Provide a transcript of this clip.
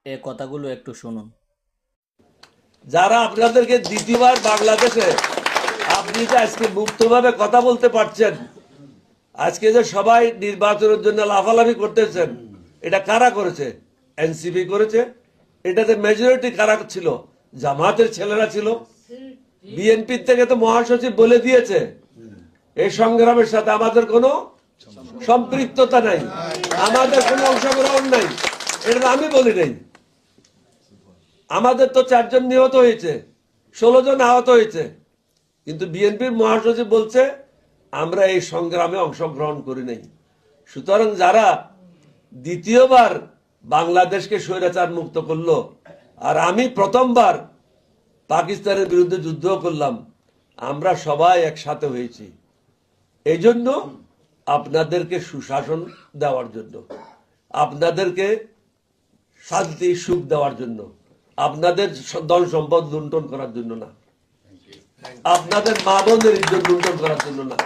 এই কথাগুলো একটু শুনুন। যারা আপনাদেরকে দ্বিতীয়বার বাংলাদেশে আপনি যে আজকে মুক্তভাবে কথা বলতে পারছেন, আজকে যে সবাই নির্বাচনের জন্য লাফালাফি করতেছেন, এটা কারা করেছে? এনসিপি করেছে। এটাতে মেজরিটি কারা ছিল? জামাতের ছেলেরা ছিল। বিএনপির থেকে তো মহাসচিব বলে দিয়েছে এই সংগ্রামের সাথে আমাদের কোনো সম্পৃক্ততা নাই, আমাদের কোনো অংশগ্রহণ নাই। এটা আমি বলি নাই। আমাদের তো 4 জন নিহত হয়েছে, 16 জন আহত হয়েছে, কিন্তু বিএনপির মহাসচিব বলছে আমরা এই সংগ্রামে অংশগ্রহণ করি নাই। সুতরাং যারা দ্বিতীয়বার বাংলাদেশকে স্বৈরাচার মুক্ত করলো, আর আমি প্রথমবার পাকিস্তানের বিরুদ্ধে যুদ্ধ করলাম, আমরা সবাই একসাথে হয়েছি এই জন্য, আপনাদেরকে সুশাসন দেওয়ার জন্য, আপনাদেরকে শান্তি সুখ দেওয়ার জন্য, আপনাদের ধন সম্পদ লুণ্ঠন করার জন্য না, আপনাদের মা বোনের ইজ্জত লুণ্ঠন করার জন্য না।